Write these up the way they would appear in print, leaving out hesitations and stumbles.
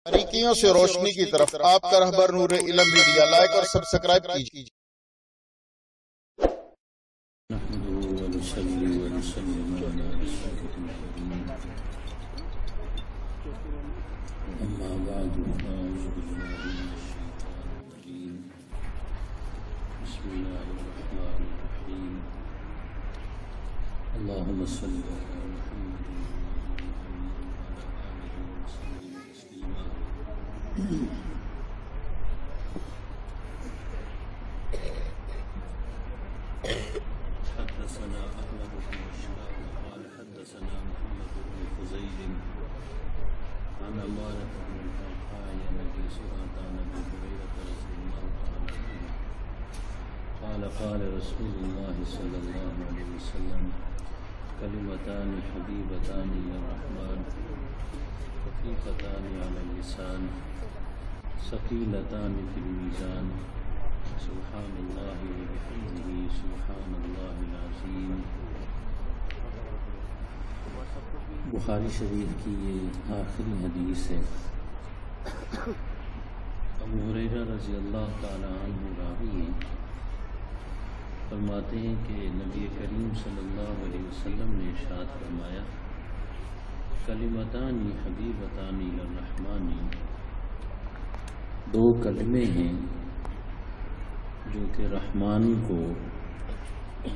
باریکیوں سے روشنی کی طرف آپ کا رہبر نور علم میڈیا لائک اور سبسکرائب کیجیے۔ نحمده ونصلي ونسلم على رسوله الكريم أما بعد فأعوذ بالله من الشيطان الرجيم بسم الله الرحمن الرحيم اللهم صل على محمد وعلى آله وسلم تسليما حدثنا أحمد بن الشهاب قال حدثنا محمد بن فضيل عن عمارة بن القعقاع عن أبي سرعة عن أبي هريرة رضي الله تعالى عنه قال قال رسول الله صلى الله عليه وسلم كلمتان حبيبتان إلى الرحمن خفيفتان على اللسان ثقيلتان في الميزان سبحان اللہ وبحمدہ سبحان اللہ العظیم۔ بخاری شریف کی یہ آخری حدیث ہے۔ ابو ہریرہ رضی اللہ تعالی عنہ راوی ہیں، فرماتے ہیں کہ نبی کریم صلی اللہ علیہ وسلم نے ارشاد فرمایا کلمتان حبیبتان الی الرحمن، دو کلمے ہیں جو کہ رحمان کو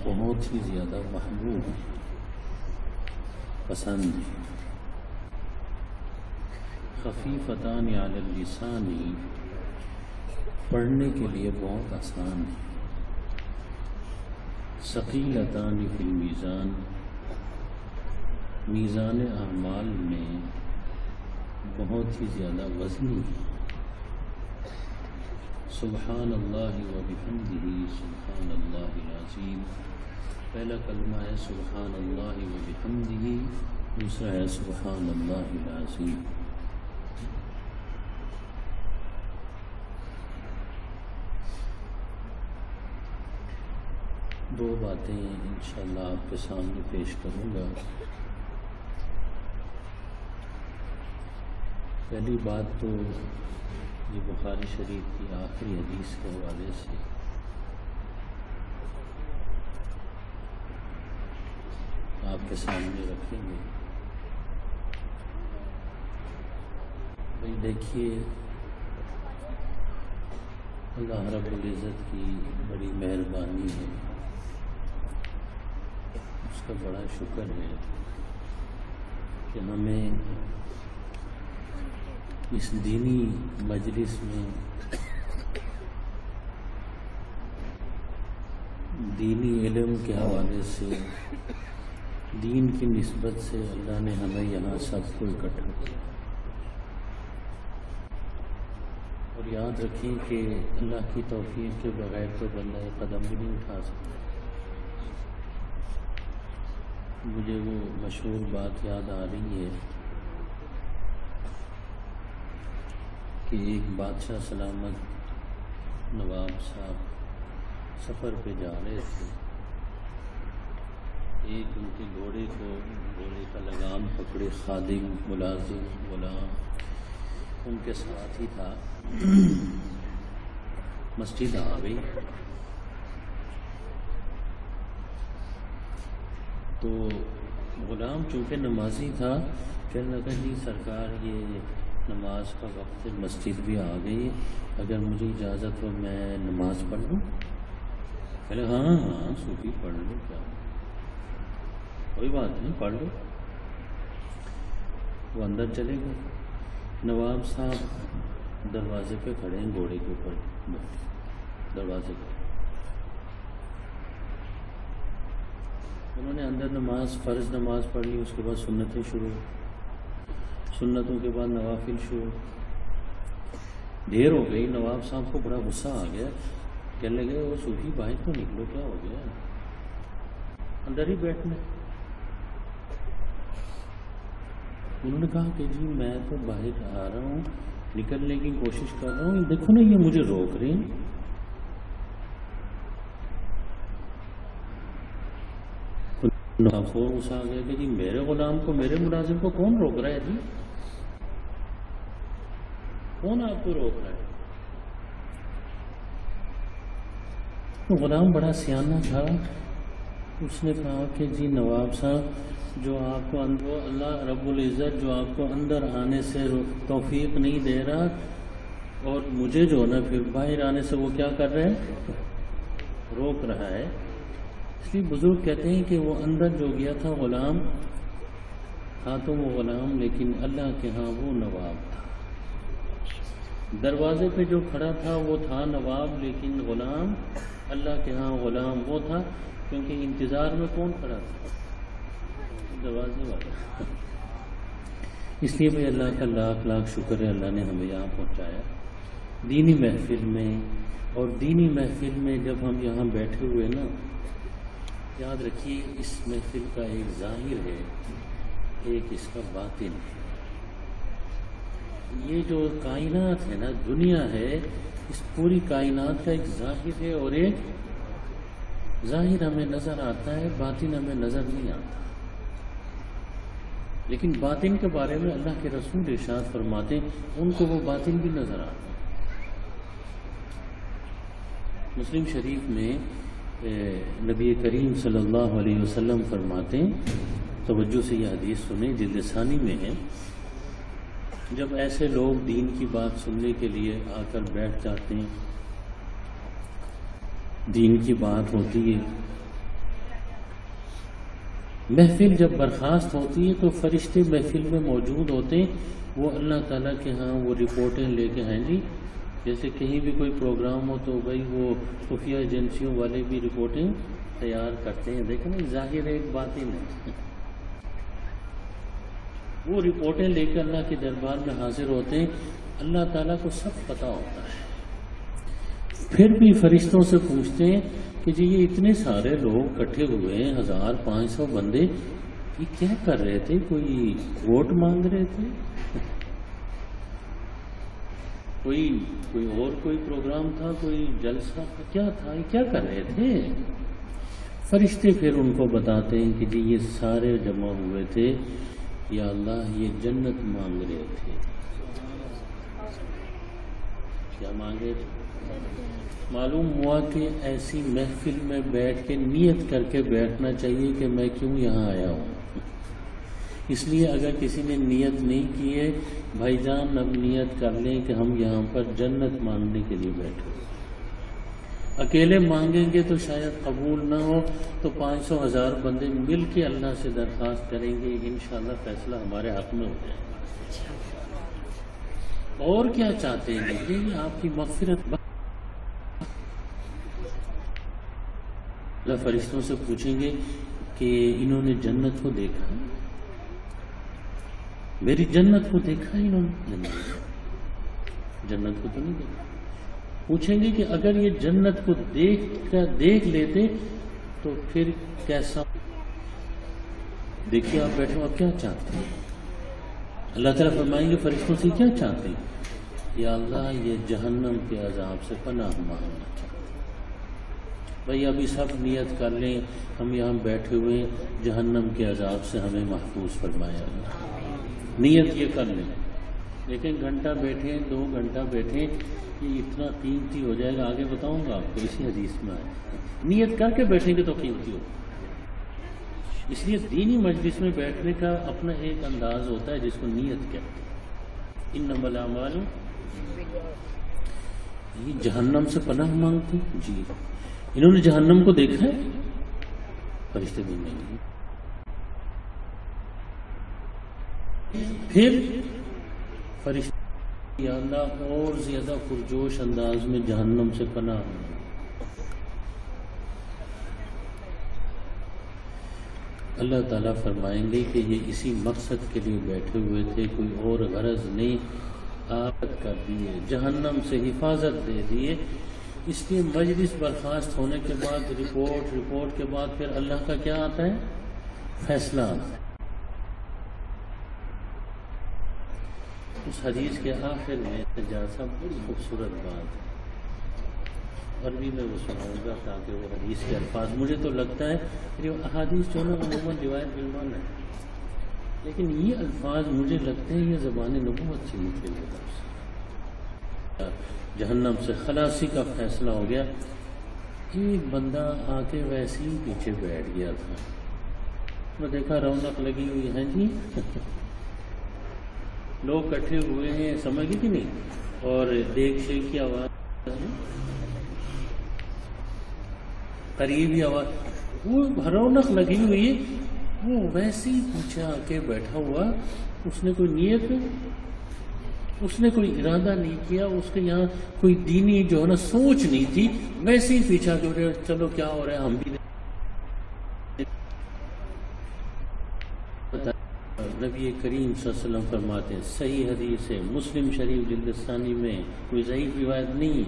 بہت ہی زیادہ محبوب پسند ہے۔ خفیفتان علی اللسان، پڑھنے کے لیے بہت آسان ہے۔ ثقیلتان فی المیزان، میزان اعمال میں بہت ہی زیادہ وزنی ہے۔ سبحان اللہ وبحمدہ سبحان اللہ العظیم، پہلا کلمہ ہے سبحان اللہ وبحمدہ، دوسرا ہے سبحان اللہ العظیم۔ دو باتیں انشاءاللہ آپ کے سامنے پیش کروں گا۔ پہلی بات تو یہ بخاری شریف کی آخری حدیث کے حوالے سے آپ کے سامنے رکھیں گے۔ بھائی دیکھیے، اللہ رب العزت کی بڑی مہربانی ہے، اس کا بڑا شکر ہے کہ ہمیں اس دینی مجلس میں دینی علم کے حوالے سے، دین کی نسبت سے اللہ نے ہمیں یہاں سب کو اکٹھا کیا۔ اور یاد رکھیں کہ اللہ کی توفیق کے بغیر تو بندہ ایک قدم بھی نہیں اٹھا سکتا۔ مجھے وہ مشہور بات یاد آ رہی ہے کہ ایک بادشاہ سلامت نواب صاحب سفر پہ جا رہے تھے، ایک ان کے گھوڑے کا لگام پکڑے خادم، ملازم، غلام ان کے ساتھ ہی تھا۔ مسجد آ گئی تو غلام چونکہ نمازی تھا، کہنے لگا جی سرکار یہ نماز کا وقت مسجد بھی آ گئی، اگر مجھے اجازت ہو میں نماز پڑھ لوں؟ پہلے ہاں صوفی پڑھ لو، کیا کوئی بات نہیں، پڑھ لو۔ وہ اندر چلے گئے۔ نواب صاحب دروازے پہ کھڑے ہیں، گھوڑے کے اوپر بیٹھے دروازے پہ۔ انہوں نے اندر فرض نماز پڑھ لی، اس کے بعد سنتیں شروع، سنتوں کے بعد نوافل شروع۔ دیر ہو گئی، نواب صاحب کو بڑا غصہ آ گیا، کہنے لگے وہ صوفی باہر تو نکلو، کیا ہو گیا، اندر ہی بیٹھنا۔ انہوں نے کہا کہ جی میں تو باہر آ رہا ہوں، نکلنے کی کوشش کر رہا ہوں، دیکھو نا یہ مجھے روک رہے ہیں۔ فور غصہ آ گیا کہ جی میرے غلام کو، میرے ملازم کو کون روک رہا ہے جی؟ کون آپ کو روک رہا ہے؟ غلام بڑا سیانہ تھا، اس نے کہا کہ جی نواب صاحب، جو آپ کو اللہ رب العزت جو آپ کو اندر آنے سے توفیق نہیں دے رہا، اور مجھے جو نا پھر باہر آنے سے وہ کیا کر رہے ہیں؟ روک رہا ہے۔ اس لیے بزرگ کہتے ہیں کہ وہ اندر جو گیا تھا غلام تھا، تو وہ غلام لیکن اللہ کے ہاں وہ نواب تھا۔ دروازے پہ جو کھڑا تھا وہ تھا نواب، لیکن غلام اللہ کے ہاں غلام وہ تھا، کیونکہ انتظار میں کون کھڑا تھا؟ دروازے والا۔ اس لیے بھائی اللہ کا لاکھ لاکھ شکر ہے، اللہ نے ہمیں یہاں پہنچایا دینی محفل میں۔ اور دینی محفل میں جب ہم یہاں بیٹھے ہوئے نا، یاد رکھیے اس محفل کا ایک ظاہر ہے، ایک اس کا باطن ہے۔ یہ جو کائنات ہے نا، دنیا ہے، اس پوری کائنات کا ایک ظاہر ہے، اور ایک ظاہر ہمیں نظر آتا ہے، باطن ہمیں نظر نہیں آتا۔ لیکن باطن کے بارے میں اللہ کے رسول ارشاد فرماتے ہیں ان کو وہ باطن بھی نظر آتا ہے۔ مسلم شریف میں نبی کریم صلی اللہ علیہ وسلم فرماتے ہیں، توجہ سے یہ حدیث سنیں، جلد ثانی میں ہے، جب ایسے لوگ دین کی بات سننے کے لیے آ کر بیٹھ جاتے ہیں، دین کی بات ہوتی ہے، محفل جب برخاست ہوتی ہے تو فرشتے محفل میں موجود ہوتے ہیں، وہ اللہ تعالیٰ کے ہاں وہ رپورٹیں لے کے ہیں جی، جیسے کہیں بھی کوئی پروگرام ہو تو بھائی وہ خفیہ ایجنسیوں والے بھی رپورٹیں تیار کرتے ہیں۔ دیکھیں نا، ظاہر ایک باطن ہے، وہ رپورٹیں لے کے اللہ کے دربار میں حاضر ہوتے ہیں، اللہ تعالیٰ کو سب پتہ ہوتا ہے۔ پھر بھی فرشتوں سے پوچھتے ہیں کہ جی یہ اتنے سارے لوگ اکٹھے ہوئے ہیں، 1500 بندے، یہ کیا کر رہے تھے؟ کوئی ووٹ مانگ رہے تھے؟ کوئی اور کوئی پروگرام تھا، کوئی جلسہ کیا تھا؟ یہ کیا کر رہے تھے؟ فرشتے پھر ان کو بتاتے ہیں کہ جی یہ سارے جمع ہوئے تھے، یا اللہ یہ جنت مانگ رہے تھے۔ کیا مانگ رہے تھے؟ معلوم ہوا کہ ایسی محفل میں بیٹھ کے نیت کر کے بیٹھنا چاہیے کہ میں کیوں یہاں آیا ہوں۔ اس لیے اگر کسی نے نیت نہیں کی ہے، بھائی جان اب نیت کر لیں کہ ہم یہاں پر جنت مانگنے کے لیے بیٹھے۔ اکیلے مانگیں گے تو شاید قبول نہ ہو، تو 500,000 بندے مل کے اللہ سے درخواست کریں گے، انشاءاللہ فیصلہ ہمارے حق میں ہو جائے گا۔ اور کیا چاہتے ہیں؟ یہ آپ کی مغفرت۔ اللہ فرشتوں سے پوچھیں گے کہ انہوں نے جنت کو دیکھا، میری جنت کو دیکھا انہوں نے؟ جنت کو تو نہیں دیکھا۔ پوچھیں گے کہ اگر یہ جنت کو دیکھ لیتے تو پھر کیسا؟ دیکھیے آپ بیٹھو، آپ کیا چاہتے ہیں؟ اللہ تعالیٰ فرمائیں گے فرشتوں سے کیا چاہتے ہیں؟ یا اللہ یہ جہنم کے عذاب سے پناہ مانگنا چاہتے ہیں۔ بھائی ابھی سب نیت کر لیں، ہم یہاں بیٹھے ہوئے، جہنم کے عذاب سے ہمیں محفوظ فرمایا اللہ۔ نیت یہ کر لیں، لیکن گھنٹہ بیٹھیں، 2 گھنٹہ بیٹھیں، یہ اتنا قیمتی ہو جائے گا، آگے بتاؤں گا آپ کو، اسی حدیث میں آئے۔ نیت کر کے بیٹھیں گے تو قیمتی ہو۔ اس لیے دینی مجلس میں بیٹھنے کا اپنا ایک انداز ہوتا ہے جس کو نیت کہتے ہیں۔ انما الاعمال، یہ جہنم سے پناہ مانگتے ہیں جی، انہوں نے جہنم کو دیکھا ہے؟ فرشتے بھی نہیں۔ پھر فرشتے یا اللہ اور زیادہ پرجوش انداز میں جہنم سے پناہ مانگتے۔ اللہ تعالیٰ فرمائیں گے کہ یہ اسی مقصد کے لیے بیٹھے ہوئے تھے، کوئی اور غرض نہیں، آپ کر دیے، جہنم سے حفاظت دے دیے۔ اس لیے مجلس برخاست ہونے کے بعد رپورٹ کے بعد پھر اللہ کا کیا آتا ہے؟ فیصلہ آتا ہے۔ اس حدیث کے آخر میں جیسا بڑی خوبصورت بات ہے، عربی میں وہ سناؤں گا تاکہ وہ حدیث کے الفاظ، مجھے تو لگتا ہے کہ احادیث جو نا عموماً روایت بالمان ہے، لیکن یہ الفاظ مجھے لگتے ہیں یہ زبان نبوت سے نکلے ہوئے لفظ۔ جہنم سے خلاصی کا فیصلہ ہو گیا. ایک بندہ آ کے ویسے ہی پیچھے بیٹھ گیا تھا. میں دیکھا رونق لگی ہوئی ہے جی، لوگ کٹھے ہوئے ہیں، سمجھ گئے کہ نہیں، اور دیکھ شیک کی آواز، قریبی آواز، وہ رونق لگی ہوئی ہے. وہ ویسے ہی پیچھے آ کے بیٹھا ہوا، اس نے کوئی نیت، اس نے کوئی ارادہ نہیں کیا، اس کے یہاں کوئی دینی جو ہے نا سوچ نہیں تھی، ویسے ہی پیچھا جو ہے چلو کیا ہو رہا ہے ہم بھی. نبی کریم صلی اللہ علیہ وسلم فرماتے ہیں، صحیح حدیث ہے، مسلم شریف جلد ثانی میں، کوئی ضعیف روایت نہیں.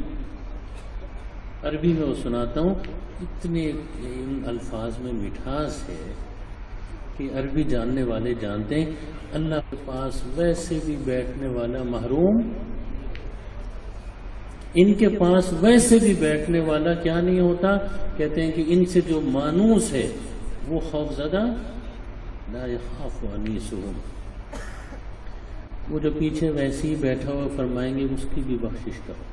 عربی میں وہ سناتا ہوں، اتنے ان الفاظ میں مٹھاس ہے کہ عربی جاننے والے جانتے ہیں. اللہ کے پاس ویسے بھی بیٹھنے والا محروم، ان کے پاس ویسے بھی بیٹھنے والا کیا نہیں ہوتا. کہتے ہیں کہ ان سے جو مانوس ہے وہ خوف زدہ، لا یخاف انیسہم، وہ جو پیچھے ویسے ہی بیٹھا ہوا فرمائیں گے اس کی بھی بخشش کرو.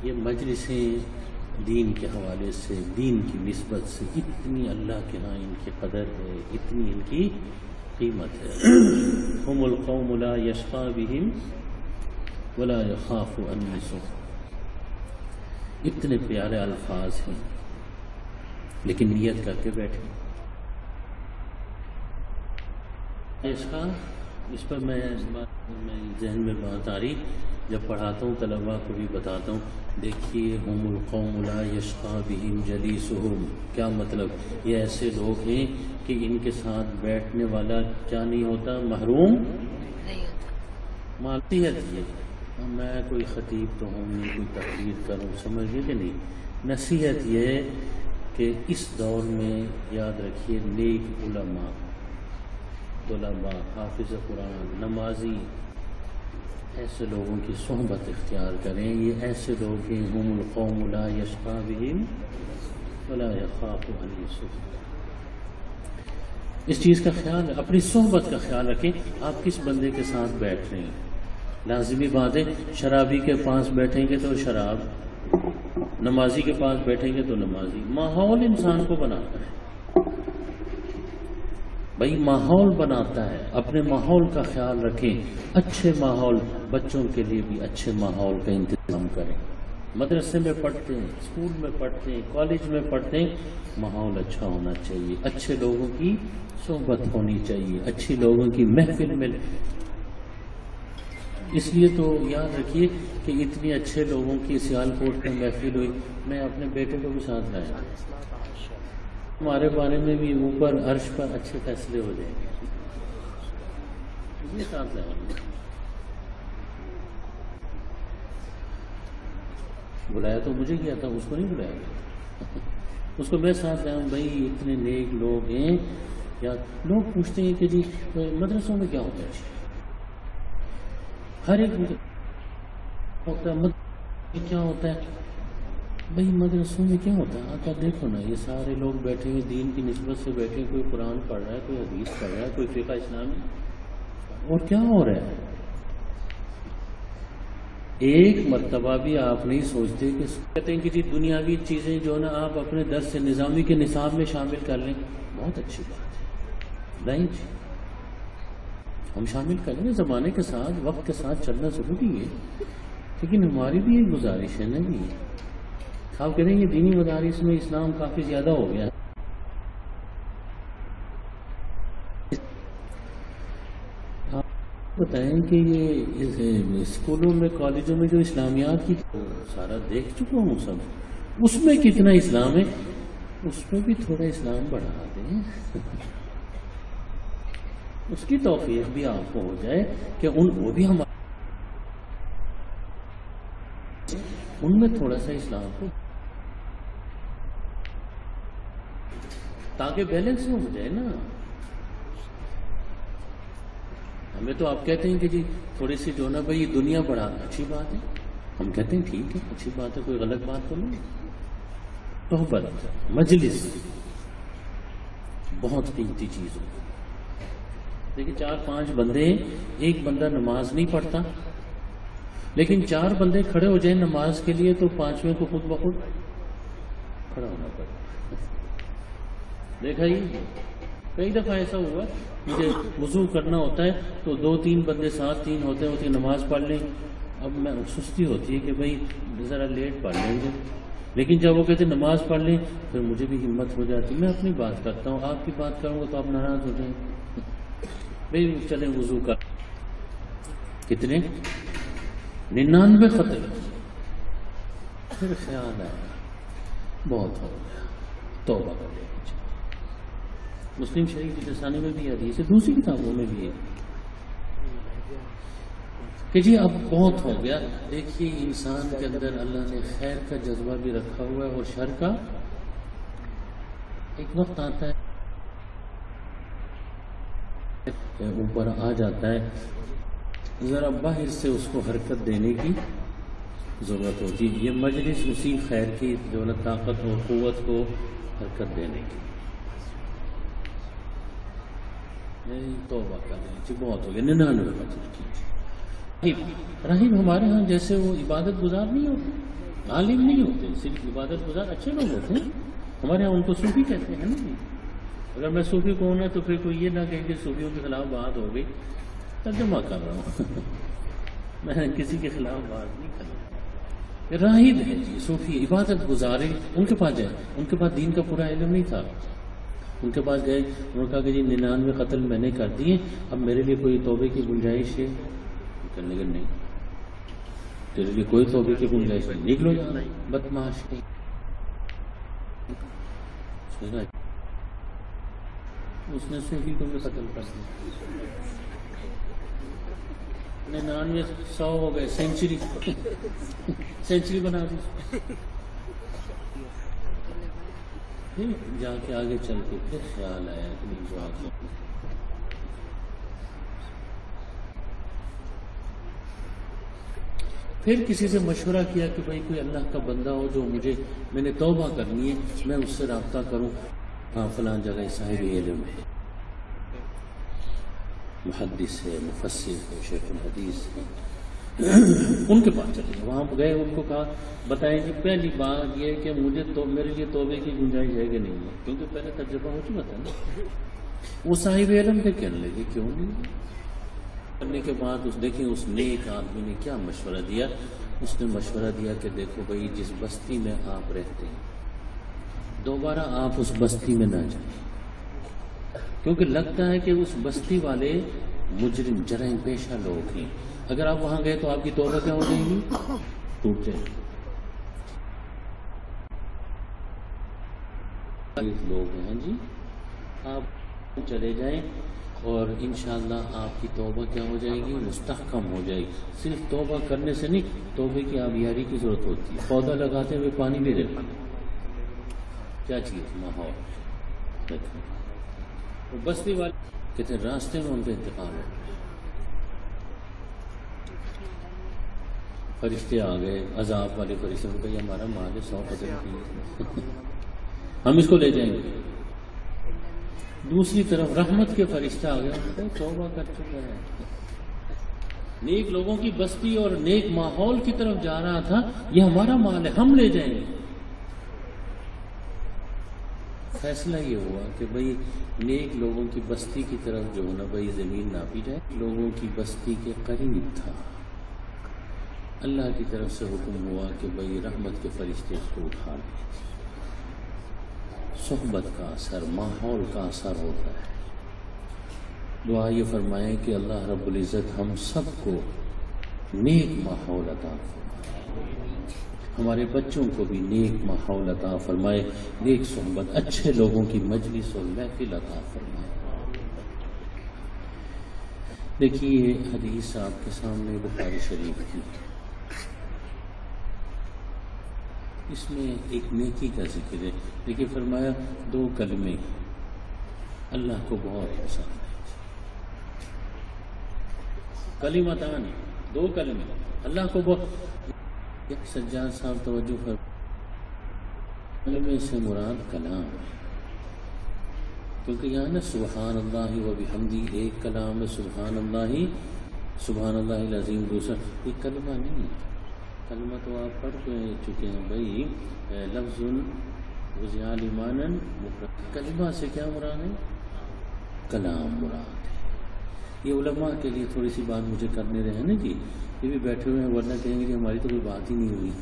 یہ مجلسیں دین کے حوالے سے، دین کی نسبت سے اتنی اللہ کے ہاں ان کی قدر ہے، اتنی ان کی قیمت ہے. ہم القوم لا یشقی بہم ولا یخاف انیسہم. اتنے پیارے الفاظ ہیں، لیکن نیت کر کے بیٹھے. اس پر میں ذہن میں بات آ رہی، جب پڑھاتا ہوں طلباء کو بھی بتاتا ہوں. دیکھیے، ہم القوم لا یشقی بہم جلیسہم، کیا مطلب؟ یہ ایسے لوگ ہیں کہ ان کے ساتھ بیٹھنے والا کیا نہیں ہوتا، محروم نہیں ہوتا. معلومیت یہ، میں کوئی خطیب تو ہوں نہیں، کوئی تقریر کروں، سمجھیے کہ نہیں. نصیحت یہ ہے کہ اس دور میں یاد رکھیے، نیک علماء، حافظ قرآن، نمازی، ایسے لوگوں کی صحبت اختیار کریں. یہ ایسے لوگ ہیں، ہم القوم لا یشقی بہم ولا یخاف انیسہم. اس چیز کا خیال، اپنی صحبت کا خیال رکھیں. آپ کس بندے کے ساتھ بیٹھ رہے ہیں؟ لازمی بات ہے، شرابی کے پاس بیٹھیں گے تو شراب، نمازی کے پاس بیٹھیں گے تو نمازی. ماحول انسان کو بناتا ہے بھائی، ماحول بناتا ہے. اپنے ماحول کا خیال رکھیں. اچھے ماحول، بچوں کے لیے بھی اچھے ماحول کا انتظام کریں. مدرسے میں پڑھتے ہیں، اسکول میں پڑھتے ہیں، کالج میں پڑھتے ہیں، ماحول اچھا ہونا چاہیے. اچھے لوگوں کی صحبت ہونی چاہیے، اچھی لوگوں کی محفل میں. اس لیے تو یاد رکھیے کہ اتنے اچھے لوگوں کی سیالکوٹ میں محفل ہوئی. میں اپنے بیٹے کو بھی ساتھ لایا، ہمارے بارے میں بھی اوپر عرش پر اچھے فیصلے ہو جائیں گے. یہ ساتھ لایا، بلایا تو مجھے کیا تھا، اس کو نہیں بلایا گیا. اس کو میں ساتھ لایا ہوں. بھائی اتنے نیک لوگ ہیں. یا لوگ پوچھتے ہیں کہ جی مدرسوں میں کیا ہوتا ہے؟ ہر ایک ہوتا ہے، کیا ہوتا ہے بھائی مدرسوں میں کیا ہوتا ہے؟ آقا دیکھو نا، یہ سارے لوگ بیٹھے ہوئے دین کی نسبت سے بیٹھے، کوئی قرآن پڑھ رہا ہے، کوئی حدیث پڑھ رہا ہے، کوئی فقہ اسلامی، اور کیا ہو رہا ہے؟ ایک مرتبہ بھی آپ نہیں سوچتے کہ کہتے ہیں کہ جی دنیاوی چیزیں جو نا آپ اپنے درس نظامی کے نصاب میں شامل کر لیں، بہت اچھی بات ہے. نہیں جی، ہم شامل کریں گے. زمانے کے ساتھ، وقت کے ساتھ چلنا ضروری ہے، لیکن ہماری بھی ایک گزارش ہے نا جی. آپ کہہ رہے ہیں یہ دینی مدارس میں اسلام کافی زیادہ ہو گیا ہے. آپ بتائیں کہ یہ اسکولوں میں، کالجوں میں جو اسلامیات کی سارا دیکھ چکا ہوں سب، اس میں کتنا اسلام ہے، اس میں بھی تھوڑا اسلام بڑھا دیں. اس کی توفیق بھی آپ کو ہو جائے کہ وہ بھی ہمارے ان میں تھوڑا سا اسلام کو، تاکہ بیلنس ہو جائے نا. ہمیں تو آپ کہتے ہیں کہ جی تھوڑی سی جو نا بھائی دنیا بڑھا، اچھی بات ہے. ہم کہتے ہیں ٹھیک ہے، اچھی بات ہے، کوئی غلط بات تو نہیں. صحبت، مجلس بہت قیمتی چیز ہے. دیکھیں 4-5 بندے ہیں، ایک بندہ نماز نہیں پڑھتا، لیکن 4 بندے کھڑے ہو جائیں نماز کے لیے تو 5ویں کو خود بخود کھڑا ہونا پڑے. دیکھا یہ کئی دفعہ ایسا ہوا مجھے وضو کرنا ہوتا ہے تو 2-3 بندے ساتھ 3 ہوتے ہیں نماز پڑھ لیں. اب میں سستی ہوتی ہے کہ بھائی ذرا لیٹ پڑھ لیں گے، لیکن جب وہ کہتے نماز پڑھ لیں پھر مجھے بھی ہمت ہو جاتی. میں اپنی بات کرتا ہوں، آپ کی بات کروں گا تو آپ ناراض ہو جائیں. بھائی چلیں وضو کر. کتنے 99 خطے. پھر خیال آیا بہت ہو گیا، توبہ کر لیں. مسلم شریف کی لسانی میں بھی حدیث ہے، دوسری کتابوں میں بھی ہے کہ جی اب بہت ہو گیا. دیکھیے انسان کے اندر اللہ نے خیر کا جذبہ بھی رکھا ہوا ہے اور شر کا. ایک وقت آتا ہے اوپر آ جاتا ہے، ذرا باہر سے اس کو حرکت دینے کی ضرورت ہوتی ہے. یہ مجلس اسی خیر کی جو ہے طاقت اور قوت کو حرکت دینے کی. نہیں توبہ کر لیں جی بہت ہو گیا. 99 کی راہب ہمارے ہاں جیسے وہ عبادت گزار نہیں ہوتے، عالم نہیں ہوتے، صرف عبادت گزار اچھے لوگ ہوتے ہیں. ہمارے ہاں ان کو صوفی کہتے ہیں نا. اگر میں صوفی کو ہونا تو پھر کوئی یہ نہ کہے کہ صوفیوں کے خلاف بات ہو گئی. ترجمہ کر رہا ہوں میں کسی کے خلاف بات نہیں کر رہا. راہب ہے جی صوفی عبادت گزارے. ان کے پاس جائے، ان کے پاس دین کا پورا علم نہیں تھا. ان کے پاس گئے، انہوں نے کہا کہ جی 99 قتل میں نے کر دیے، اب میرے لیے کوئی توبے کی گنجائش ہے؟ کرنے کے نہیں، تیرے لیے کوئی توبے کی گنجائش نہیں، نکلو جانا بدماش نہیں. اس نے صوفی کو بھی قتل کر دیا. 99 100 ہو گئے، سینچری بنا دی. جا کے آگے چل کے پھر خیال آیا کہ پھر کسی سے مشورہ کیا کہ بھائی کوئی اللہ کا بندہ ہو جو میں نے توبہ کرنی ہے، میں اس سے رابطہ کروں. ہاں فلاں جگہ صاحب علم ہے، محدث ہے، مفسر ہے، شیخ الحدیث ہے. ان کے پاس چلے وہاں گئے. ان کو کہا بتائیں جی پہلی بات یہ کہ مجھے تو میرے لیے توبے کی گنجائش ہے کہ نہیں ہے، کیونکہ پہلے تجربہ ہو چکا تھا نا. وہ صاحب علم تھے، کہنے لگے کیوں نہیں. کرنے کے بعد دیکھیں اس نیک آدمی نے کیا مشورہ دیا. اس نے مشورہ دیا کہ دیکھو بھائی جس بستی میں آپ رہتے ہیں دوبارہ آپ اس بستی میں نہ جائیں، کیونکہ لگتا ہے کہ اس بستی والے مجرم جرائم پیشہ لوگ ہیں. اگر آپ وہاں گئے تو آپ کی توبہ کیا ہو جائے گی؟ ٹوٹ جائے گی. لوگ ہیں جی آپ چلے جائیں اور انشاءاللہ آپ کی توبہ کیا ہو جائے گی؟ مستحکم ہو جائے گی. صرف توبہ کرنے سے نہیں، توبے کی آبیاری کی ضرورت ہوتی ہے. پودا لگاتے ہوئے پانی بھی دینا. کیا چیز ماحول. بستی والے کہتے ہیں راستے میں ان کا انتقال ہو. فرشتے آ گئے، عذاب والے فرشتے. ان کا یہ ہمارا مال ہے، 100 قدر کی ہم اس کو لے جائیں گے. دوسری طرف رحمت کے فرشتہ آ گئے، توبہ کر چکا ہے، نیک لوگوں کی بستی اور نیک ماحول کی طرف جا رہا تھا، یہ ہمارا مال ہے، ہم لے جائیں گے. فیصلہ یہ ہوا کہ بھئی نیک لوگوں کی بستی کی طرف جو ہے نا بھئی زمین ناپی جائے. لوگوں کی بستی کے قریب تھا. اللہ کی طرف سے حکم ہوا کہ بھئی رحمت کے فرشتے اس کو اٹھا لیں. صحبت کا اثر، ماحول کا اثر ہوتا ہے. دعا یہ فرمائیں کہ اللہ رب العزت ہم سب کو نیک ماحول عطا فرمائے، ہمارے بچوں کو بھی نیک ماحول عطا فرمائے، نیک صحبت، اچھے لوگوں کی مجلس اور محفل عطا فرمائے. دیکھیے حدیث آپ کے سامنے بخاری شریف کی، اس میں ایک نیکی کا ذکر ہے. لیکن فرمایا 2 کلمے اللہ کو بہت پسند ہے. کلمتان، 2 کلمے اللہ کو بہت. سجاد صاحب توجہ کر، کلمے سے مراد کلام ہے، کیونکہ یہاں نا سبحان اللہ و بحمدی ایک کلام ہے، سبحان اللہ سبحان اللہ العظیم دوسرا، یہ کلمہ نہیں ہے، کلمہ تو آپ پڑھ چکے ہیں بھائی، لفظ وجعل ایمانا مفرد، کلمہ سے کیا مراد ہے؟ کلام مراد ہے۔ یہ علماء کے لیے تھوڑی سی بات مجھے کرنے رہے نا جی، یہ بھی بیٹھے ہوئے ہیں، ورنہ کہیں گے کہ ہماری تو کوئی بات ہی نہیں ہوئی۔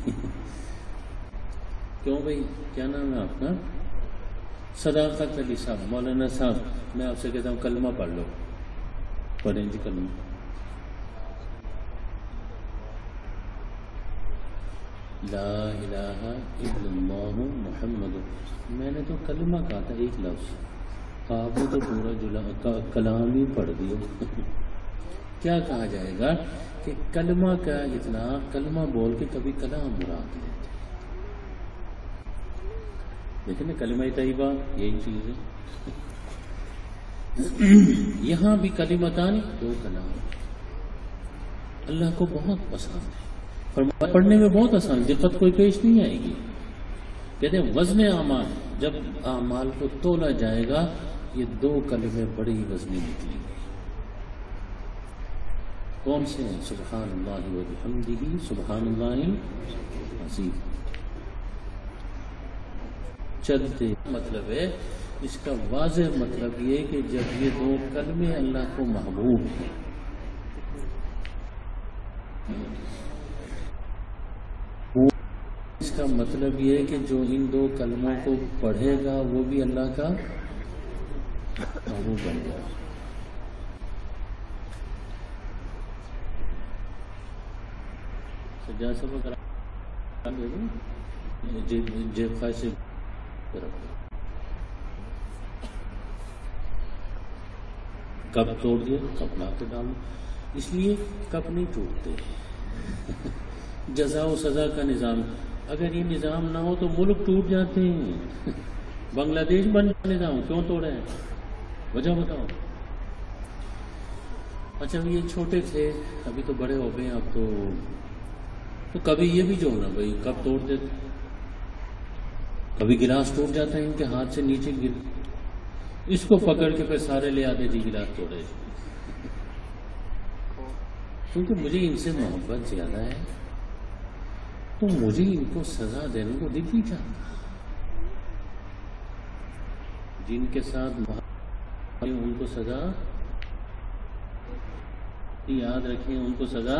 کیوں بھائی، کیا نام ہے آپ کا؟ صداقت علی صاحب، مولانا صاحب، میں آپ سے کہتا ہوں کلمہ پڑھ لو، پڑھیں جی کلمہ۔ لا الہ الا اللہ محمد، میں نے تو کلمہ کہا تھا ایک لفظ، آپ نے تو پورا کلام ہی پڑھ دیا۔ کیا کہا جائے گا کہ کلمہ کا اطلاق کلمہ بول کے کبھی کلام مراد لیتے، لیکن نا کلمہ طیبہ یہی چیز ہے۔ یہاں بھی کلمتان، دو کلام، اللہ کو بہت پسند ہے، پڑھنے میں بہت آسان، دقت کوئی پیش نہیں آئے گی۔ کہتے ہیں وزن اعمال، جب اعمال کو تولا جائے گا یہ دو کلمے بڑی وزنی نکلیں گے۔ کون سے ہیں؟ سبحان اللہ و بحمدہ سبحان اللہ العظیم۔ چلتے مطلب ہے، اس کا واضح مطلب یہ کہ جب یہ دو کلمے اللہ کو محبوب ہیں، اس کا مطلب یہ ہے کہ جو ان دو کلموں کو پڑھے گا وہ بھی اللہ کا محبوب بن جائے گا۔ سجاد صاحب جیب خواہ سے کب توڑ دیا، کب لا کے ڈالو، اس لیے کب نہیں ٹوٹتے۔ جزا و سزا کا نظام، اگر یہ نظام نہ ہو تو ملک ٹوٹ جاتے ہیں۔ بنگلہ دیش بن نظام کیوں توڑے ہیں؟ وجہ بتاؤ۔ اچھا یہ چھوٹے تھے، ابھی تو بڑے ہو گئے ہیں، اب تو کبھی یہ بھی جو نا بھائی کب توڑ دیتے، کبھی گلاس ٹوٹ جاتا ہے ان کے ہاتھ سے نیچے گر، اس کو پکڑ کے پھر سارے لے آتے جی گلاس توڑے، کیونکہ مجھے ان سے محبت زیادہ ہے تو مجھے ان کو سزا دینے کو دل نہیں چاہتا۔ جن کے ساتھ محبت ان کو سزا یاد رکھیں، ان کو سزا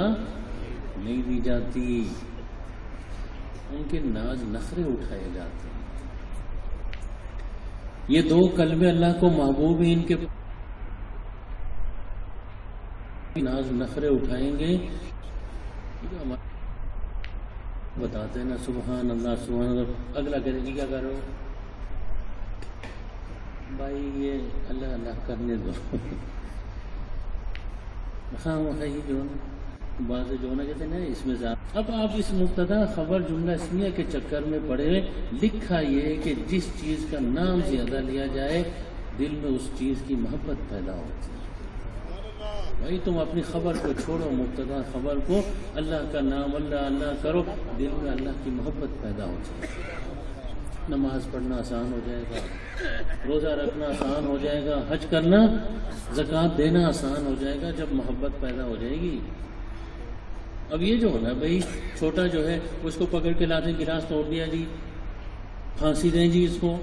نہیں دی جاتی، ان کے ناز نخرے اٹھائے جاتے ہیں۔ یہ دو کلمے اللہ کو محبوب ہیں، ان کے ناز نخرے اٹھائیں گے، بتاتے ہیں نا سبحان اللہ سبحان اللہ، اگلا کہتے جی کیا کر رہے ہو بھائی، یہ اللہ اللہ کرنے دو۔ یہ جو بات جو نا کہتے ہیں نا اس میں اب آپ اس مبتدا خبر جملہ اسمیہ کے چکر میں پڑے، لکھا یہ کہ جس چیز کا نام زیادہ لیا جائے دل میں اس چیز کی محبت پیدا ہوتی ہے۔ بھائی تم اپنی خبر کو چھوڑو، مبتدا خبر کو، اللہ کا نام اللہ اللہ کرو، دل میں اللہ کی محبت پیدا ہو جائے، نماز پڑھنا آسان ہو جائے گا، روزہ رکھنا آسان ہو جائے گا، حج کرنا زکوٰۃ دینا آسان ہو جائے گا جب محبت پیدا ہو جائے گی۔ اب یہ جو ہونا بھائی چھوٹا جو ہے اس کو پکڑ کے لاتے گلاس توڑ دیا جی، پھانسی دیں جی اس کو۔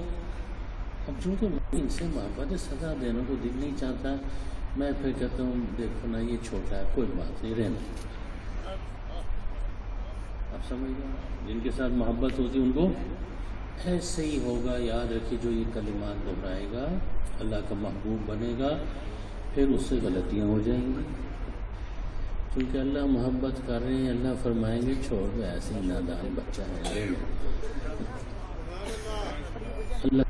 اب جو کہ ان سے محبت ہے، سزا دینے کو دل نہیں چاہتا، میں پھر کہتا ہوں دیکھو نا یہ چھوٹا ہے، کوئی بات نہیں، رہنا۔ آپ سمجھ گئے؟ جن کے ساتھ محبت ہوتی ان کو ایسے ہی ہوگا۔ یاد رکھیے جو یہ کلمات دہرائے گا اللہ کا محبوب بنے گا، پھر اس سے غلطیاں ہو جائیں گی، کیونکہ اللہ محبت کر رہے ہیں، اللہ فرمائیں گے چھوڑ دو، ایسے ہی نادان بچہ ہے اللہ۔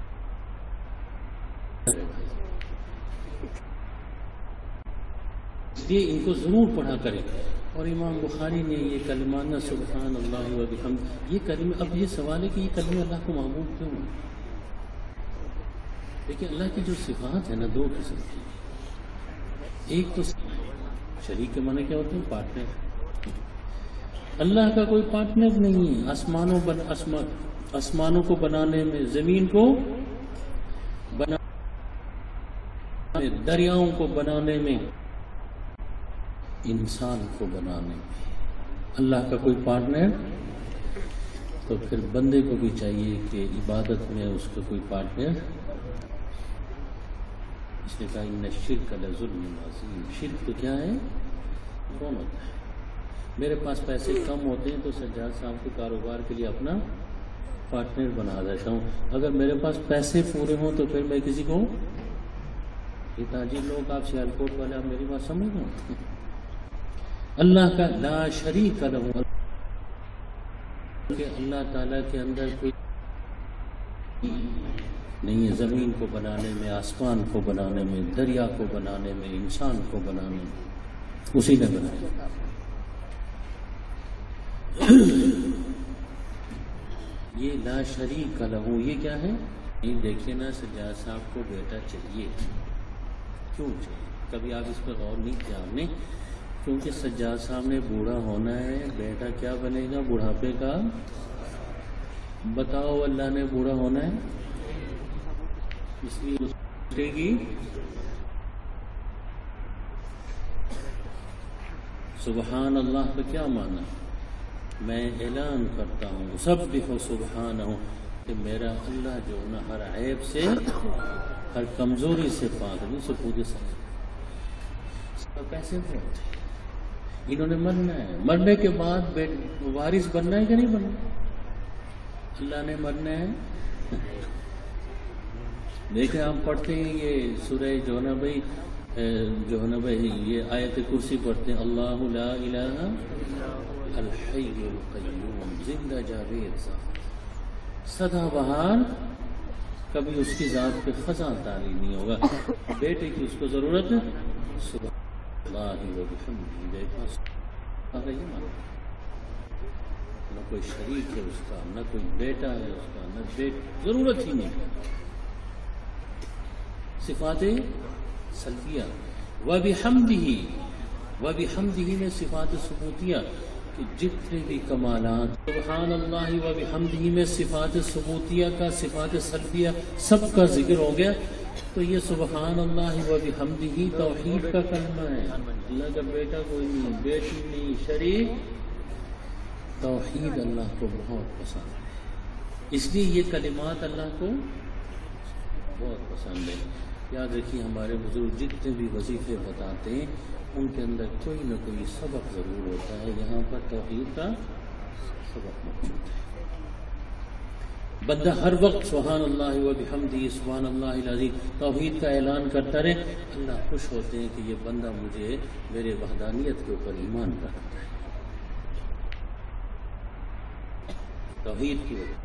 اس لیے ان کو ضرور پڑھا کریں۔ اور امام بخاری نے یہ کلمہ سبحان اللہ و بحمدہ، یہ کلمہ، اب یہ سوال ہے کہ یہ کلمہ اللہ کو محبوب کیوں ہے؟ دیکھیں اللہ کی جو صفات ہے نا دو قسم کی، ایک تو شریک کے معنی کیا ہوتے ہیں؟ پارٹنر۔ اللہ کا کوئی پارٹنر نہیں ہے، آسمانوں کو بنانے میں، زمین کو بنانے میں، دریاؤں کو بنانے میں، انسان کو بنانے میں اللہ کا کوئی پارٹنر، تو پھر بندے کو بھی چاہیے کہ عبادت میں اس کا کوئی پارٹنر. اس نے کہا ان الشرک لظلم عظیم. شرک تو کیا ہے؟ کون ہوتا ہے؟ میرے پاس پیسے کم ہوتے ہیں تو سجاد صاحب کے کاروبار کے لیے اپنا پارٹنر بنا دیتا ہوں. اگر میرے پاس پیسے پورے ہوں تو پھر میں کسی کو، یہ تاجر لوگ آپ سیالکوٹ والے، آپ میری بات سمجھ رہے ہیں؟ اللہ کا لا شریک لہ، کہ اللہ تعالیٰ کے اندر کوئی نہیں ہے. زمین کو بنانے میں، آسمان کو بنانے میں، دریا کو بنانے میں، انسان کو بنانے میں اسی نے بنایا. یہ لا شریک لہ، یہ کیا ہے؟ یہ دیکھیے نا، سجاد صاحب کو بیٹا چاہیے. کیوں چاہیے؟ کبھی آپ اس پہ غور نہیں کیا آپ نے؟ کیونکہ سجاد صاحب نے بوڑھا ہونا ہے. بیٹا کیا بنے گا بڑھاپے کا؟ بتاؤ. اللہ نے بوڑھا ہونا ہے، اس لیے اٹھے گی. سبحان اللہ کا کیا معنی؟ میں اعلان کرتا ہوں، سبح سبحانہ، کہ میرا اللہ جو نا ہر عیب سے، ہر کمزوری سے پاک نہیں. سپودے سب کیسے ہوتے؟ انہوں نے مرنا ہے. مرنے کے بعد وارث بننا ہے کہ نہیں بننا؟ اللہ نے مرنا ہے. دیکھیں ہم پڑھتے ہیں یہ سورہ جو ہے نا بھائی یہ آیت کرسی پڑھتے ہیں، اللہ لا الہ الحی القیوم، زندہ جاوید ذات، سدا بہار، کبھی اس کی ذات پہ خزاں طاری نہیں ہوگا. بیٹے کی اس کو ضرورت ہے. سبحان اللہ و بحمدہ. دیکھا نہ کوئی شریک ہے اس کا، نہ کوئی بیٹا ہے اس کا، نہ ضرورت ہی نہیں. صفات سلبیہ وبحمدہ میں صفات ثبوتیہ کہ جتنے بھی کمالات، سبحان اللہ وبحمدہ میں صفات ثبوتیہ کا، صفات سلبیہ سب کا ذکر ہو گیا. تو یہ سبحان اللہ وبحمدہ توحید کا کلمہ ہے. اللہ کا بیٹا کوئی نہیں، بیٹی نہیں، شریک. توحید اللہ کو بہت پسند ہے، اس لیے یہ کلمات اللہ کو بہت پسند ہے. یاد رکھیے ہمارے بزرگ جتنے بھی وظیفے بتاتے ہیں ان کے اندر کوئی نہ کوئی سبق ضرور ہوتا ہے. یہاں پر توحید کا سبق موجود ہے. بندہ ہر وقت سبحان اللہ وبحمدہ، سبحان اللہ العظیم توحید کا اعلان کرتا رہے. اللہ خوش ہوتے ہیں کہ یہ بندہ مجھے میرے وحدانیت کے اوپر ایمان رکھتا ہے. توحید کی وجہ.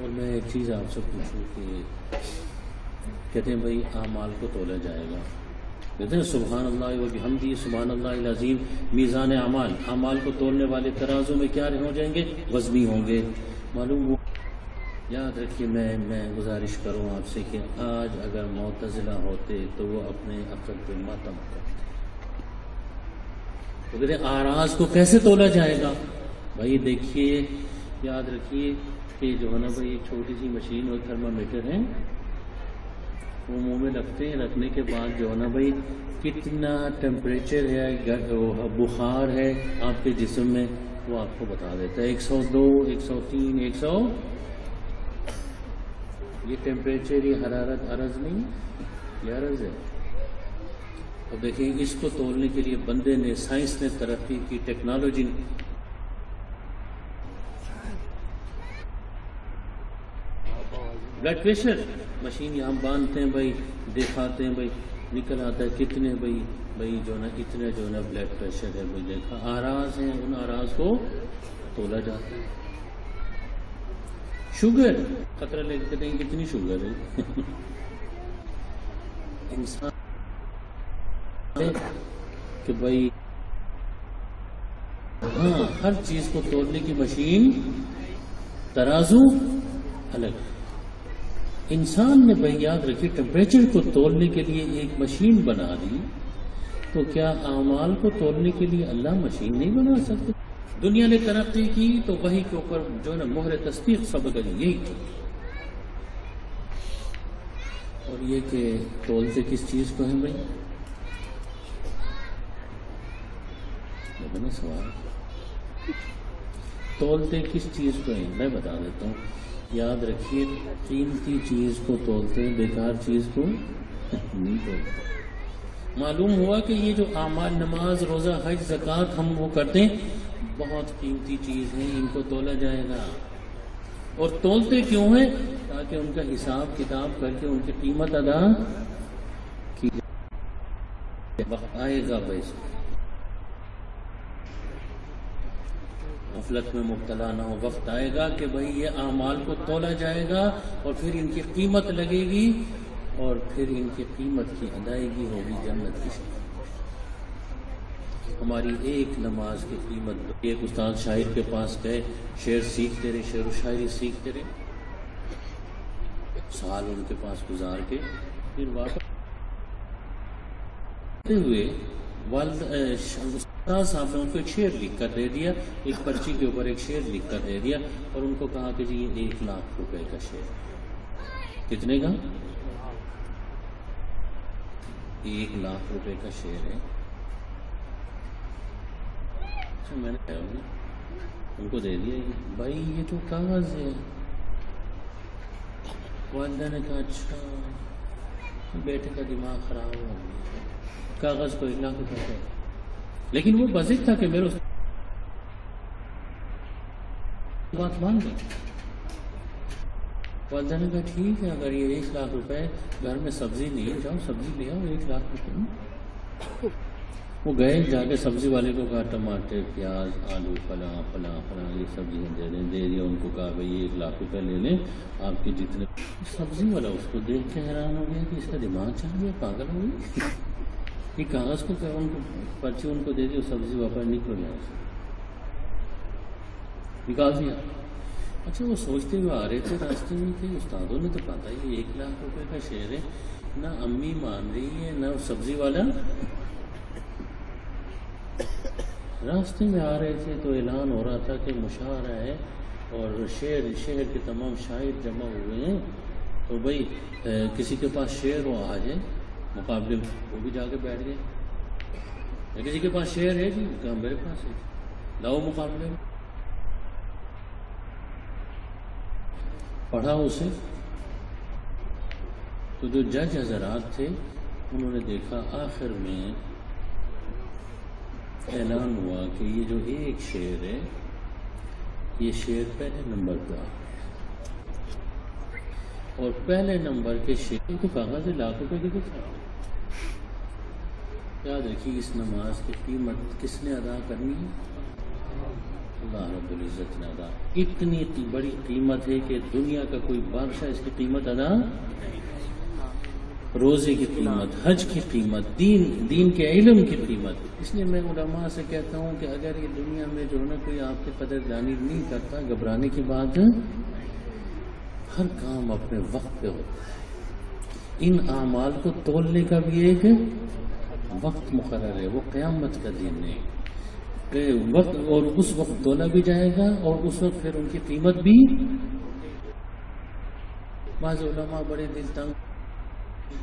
اور میں ایک چیز آپ سے پوچھوں کہ کہتے ہیں بھائی اعمال کو تولا جائے گا. کہتے ہیں سبحان اللہ وبحمدہ سبحان اللہ العظیم میزان اعمال، اعمال کو تولنے والے ترازو میں کیا ہو جائیں گے؟ وزنی ہوں گے. معلوم ہو. یاد رکھیے میں گزارش کروں آپ سے کہ آج اگر معتزلہ ہوتے تو وہ اپنے عقل پہ ماتم کرتے. تو کہتے ہیں اعراض کو کیسے تولا جائے گا؟ بھائی دیکھیے، یاد رکھیے کہ جو ہے نا بھائی ایک چھوٹی سی مشین اور تھرمامیٹر ہے، وہ منہ میں رکھتے ہیں. رکھنے کے بعد جو ہے نا بھائی کتنا ٹیمپریچر ہے، بخار ہے آپ کے جسم میں، وہ آپ کو بتا دیتا ہے. 102 103 100. یہ ٹیمپریچر، یہ حرارت عرض نہیں، یہ عرض ہے. اور دیکھیں اس کو تولنے کے لیے بندے نے، سائنس نے ترقی کی، ٹیکنالوجی نے. بلڈ پریشر مشین یہاں باندھتے ہیں بھائی، دکھاتے ہیں بھائی، نکل آتا ہے کتنے بھائی جو نا اتنے جو نا بلڈ پریشر ہے. بھائی دیکھا اعراض ہیں، ان اعراض کو تولا جاتا ہے. شوگر خطرہ لے کے دیں کتنی شوگر ہے. انسان کہ بھائی ہاں ہر چیز کو تولنے کی مشین، ترازو الگ. انسان نے بھائی یاد رکھیے ٹیمپریچر کو تولنے کے لیے ایک مشین بنا دی، تو کیا اعمال کو تولنے کے لیے اللہ مشین نہیں بنا سکتے؟ دنیا نے ترقی کی تو وہی کے اوپر جو ہے نا مہر تصدیق سب کری یہی تھی. اور یہ کہ تولتے کس چیز کو ہے بھائی؟ لیکن سوال تولتے کس چیز کو ہیں؟ میں بتا دیتا ہوں. یاد رکھیے قیمتی چیز کو تولتے ہیں، بیکار چیز کو نہیں تولتے. معلوم ہوا کہ یہ جو اعمال نماز روزہ حج زکوٰۃ ہم وہ کرتے ہیں بہت قیمتی چیز ہیں، ان کو تولا جائے گا. اور تولتے کیوں ہیں؟ تاکہ ان کا حساب کتاب کر کے ان کی قیمت ادا کی جائے. وقت آئے گا بھائی غفلت میں مبتلا نہ ہو. وقت آئے گا کہ بھائی یہ اعمال کو تولا جائے گا اور پھر ان کی قیمت لگے گی اور پھر ان کی قیمت کی ادائیگی ہوگی جنت کی شکل. ہماری ایک نماز کی قیمت. ایک استاد شاعر کے پاس گئے، شعر سیکھتے رہے، شعر و شاعری سیکھتے رہے، سال ان کے پاس گزار کے پھر واپس ہوئے. والد استاد صاحب نے ان کو ایک شعر لکھ کر دے دیا، ایک پرچی کے اوپر ایک شعر لکھ کر دے دیا اور ان کو کہا کہ جی یہ 1,00,000 روپے کا شعر. کتنے کا؟ 1,00,000 روپے کا شعر ہے. میں نے ان کو دے دیا. بھائی یہ تو کاغذ ہے. والدہ نے کہا اچھا بیٹے کا دماغ خراب ہو گیا، کاغذ کو 1,00,000 روپے کا. لیکن وہ بزک تھا کہ میرے بات مان گئی. والدہ نے کہا ٹھیک ہے اگر یہ 1,00,000 روپے گھر میں سبزی نہیں ہے، جاؤ سبزی لے آؤ 1,00,000 روپے. وہ گئے، جا کے سبزی والے کو کہا ٹماٹر پیاز آلو فلاں فلاں فلاں یہ سبزیاں دے دیں. دے دیا. ان کو کہا بھائی 1,00,000 روپے لے لیں آپ کے جتنے. سبزی والا اس کو دیکھ کے حیران ہو گیا کہ اس کا دماغ چل گیا، پاگل ہو گئی. یہ کاغذ کو ان کو پرچی ان کو دے دی، سبزی واپس نکل گیا، نکال دیا. اچھا وہ سوچتے ہوئے آ رہے تھے راستے میں کہ استادوں نے تو پتا یہ 1,00,000 روپے کا شعر ہے، نہ امی مان رہی ہے نہ سبزی والا. راستے میں آ رہے تھے تو اعلان ہو رہا تھا کہ مشاعرہ ہے اور شہر کے تمام شاعر جمع ہوئے ہیں، تو بھائی کسی کے پاس شعر ہو آ جائے مقابلے میں. وہ بھی جا کے بیٹھ گئے. کسی کے پاس شعر ہے جی؟ کہا میرے پاس ہے، لاؤ مقابلے میں. پڑھا اسے تو جو جج حضرات تھے انہوں نے دیکھا آخر میں اعلان ہوا کہ یہ جو ایک شعر ہے یہ شعر پہلے نمبر پہ آ گیا اور پہلے نمبر کے شعر کو کاغذ 1,00,000 روپے کی دکھا. یاد رکھیے اس نماز کی قیمت کس نے ادا کرنی ہے؟ اللہ رب العزت نے ادا. اتنی بڑی قیمت ہے کہ دنیا کا کوئی بادشاہ اس کی قیمت ادا. روزے کی قیمت، حج کی قیمت، دین کے علم کی قیمت. اس لیے میں علماء سے کہتا ہوں کہ اگر یہ دنیا میں جو ہے کوئی آپ کی قدردانی نہیں کرتا، گھبرانے کی بات ہے. ہر کام اپنے وقت پہ ہوتا ہے. ان اعمال کو تولنے کا بھی ایک وقت مقرر ہے، وہ قیامت کا دن ہے کہ وقت، اور اس وقت تولا بھی جائے گا اور اس وقت پھر ان کی قیمت بھی. بعض علماء بڑے دل تنگ،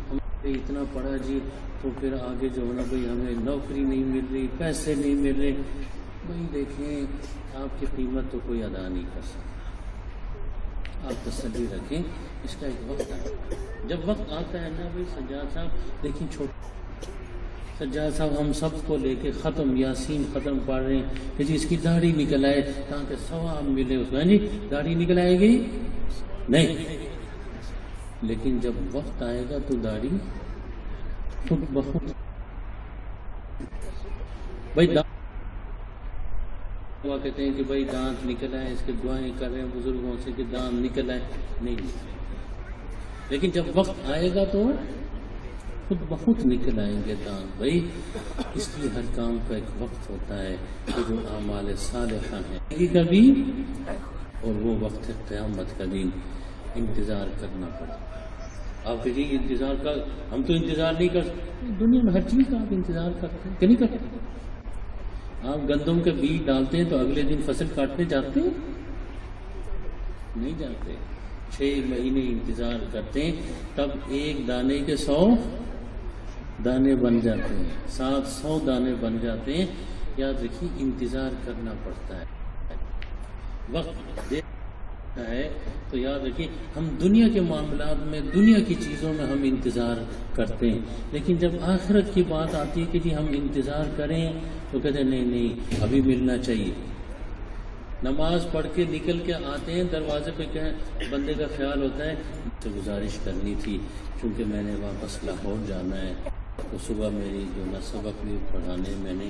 ہم نے اتنا پڑھا جی تو پھر آگے جو ہے نا بھائی ہمیں نوکری نہیں مل رہی، پیسے نہیں مل رہے. بھائی دیکھیں آپ کی قیمت تو کوئی ادا نہیں کر سکتا. آپ تسلی رکھیں، اس کا ایک وقت ہے. جب وقت آتا ہے نا بھائی سجاد صاحب دیکھیں، سجاد صاحب ہم سب کو لے کے ختم یاسین ختم پڑھ رہے ہیں کہ جی اس کی داڑھی نکل آئے تاکہ ثواب ملے. اس میں جی داڑھی نکل آئے گی نہیں، لیکن جب وقت آئے گا تو داڑھی خود بخود. بھائی دعا کہتے ہیں کہ بھائی دانت نکل آئے، اس کے دعائیں کر رہے ہیں بزرگوں سے کہ دانت نکل آئے، نہیں نکل. لیکن جب وقت آئے گا تو خود بخود نکل آئیں گے دانت. بھائی اس لیے ہر کام کا ایک وقت ہوتا ہے کہ جو اعمال صالحہ ہیں کبھی، اور وہ وقت قیامت کا دن. انتظار کرنا پڑے. آپ کہیے انتظار کا، ہم تو انتظار نہیں کر سکتے. دنیا میں ہر چیز کا آپ انتظار کرتے ہیں کہ نہیں کرتے؟ آپ گندم کے بیج ڈالتے ہیں تو اگلے دن فصل کاٹنے جاتے ہیں؟ نہیں جاتے. 6 مہینے انتظار کرتے ہیں، تب ایک دانے کے 100 دانے بن جاتے ہیں، 700 دانے بن جاتے ہیں. یاد رکھیے انتظار کرنا پڑتا ہے، وقت دیکھنا ہے تو یاد رکھیے ہم دنیا کے معاملات میں، دنیا کی چیزوں میں ہم انتظار کرتے ہیں، لیکن جب آخرت کی بات آتی ہے کہ جی ہم انتظار کریں تو کہتے ہیں نہیں نہیں ابھی ملنا چاہیے۔ نماز پڑھ کے نکل کے آتے ہیں، دروازے پہ کہ بندے کا خیال ہوتا ہے تو گزارش کرنی تھی کیونکہ میں نے واپس لاہور جانا ہے، تو صبح میری جو نا سبق بھی پڑھانے میں نے،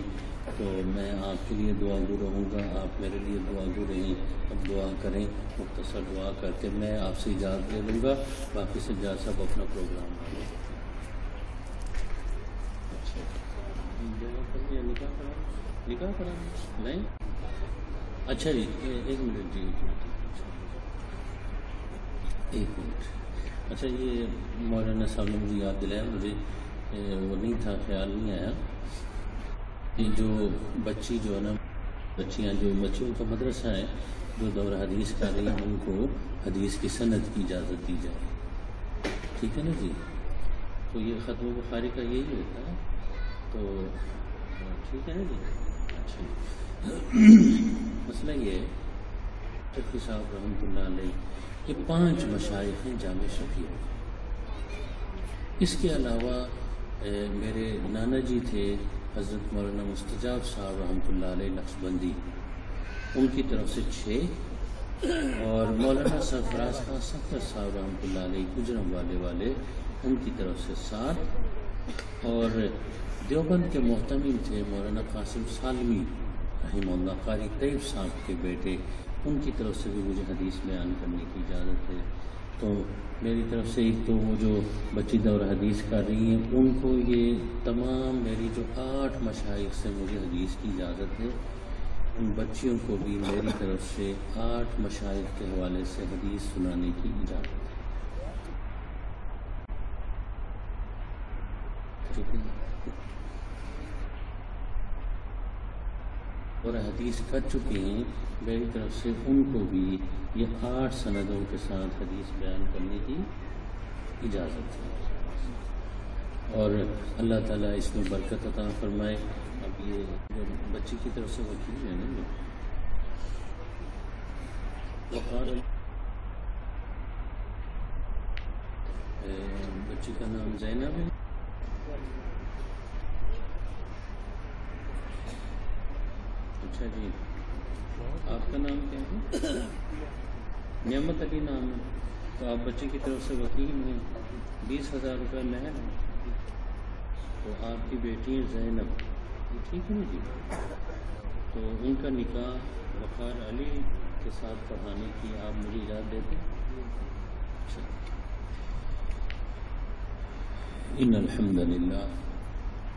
تو میں آپ کے لیے دعا گو رہوں گا، آپ میرے لیے دعا گو رہیں، اب دعا کریں، مختصر دعا کر کے میں آپ سے اجازت لے لوں گا، باقی سے جا سب اپنا پروگرام کریں۔ اچھا نکاح کرا نہیں؟ اچھا جی ایک منٹ جی، ایک منٹ۔ اچھا یہ مولانا صاحب نے مجھے یاد دلایا، مجھے وہ نہیں تھا، خیال نہیں آیا، یہ جو بچی جو ہے نا، بچیوں کا مدرسہ ہے جو دورہ حدیث کر رہی ہیں، ان کو حدیث کی سند کی اجازت دی جائے، ٹھیک ہے نا جی؟ تو یہ ختم بخاری کا یہی ہوتا ہے، تو ٹھیک ہے نا جی؟ اچھا مسئلہ یہ ہے، شفیع صاحب رحمۃ اللہ علیہ یہ 5 مشائخ ہیں جامع شفیع، اس کے علاوہ میرے نانا جی تھے حضرت مولانا مستجاب صاحب رحمۃ اللہ علیہ نقشبندی، ان کی طرف سے 6، اور مولانا سرفراز خان سکر صاحب رحمۃ اللہ علیہ گجرم والے ان کی طرف سے 7، اور دیوبند کے محتمل تھے مولانا قاسم سالمی رحمہ اللہ، قاری طیب صاحب کے بیٹے، ان کی طرف سے بھی مجھے حدیث بیان کرنے کی اجازت ہے۔ تو میری طرف سے ایک تو وہ جو بچی دورہ حدیث کر رہی ہیں ان کو یہ تمام میری جو 8 مشائخ سے مجھے حدیث کی اجازت ہے، ان بچیوں کو بھی میری طرف سے 8 مشائخ کے حوالے سے حدیث سنانے کی اجازت ہے۔ اور حدیث کر چکے ہیں میری طرف سے، ان کو بھی یہ 8 سندوں کے ساتھ حدیث بیان کرنے کی اجازت ہے، اور اللہ تعالیٰ اس میں برکت عطا فرمائے۔ اب یہ جو بچی کی طرف سے وکیل ہے نا، بچی کا نام زینب ہے، اچھا جی آپ کا نام کیا ہے؟ نعمت علی نام ہے، تو آپ بچے کی طرف سے وکیل ہیں، 20,000 روپے مہر ہے، تو آپ کی بیٹی زینب، ٹھیک ہے نا جی؟ تو ان کا نکاح وقار علی کے ساتھ پڑھانے کی آپ مجھے اجازت دیتے ہیں؟ اچھا، ان الحمد للہ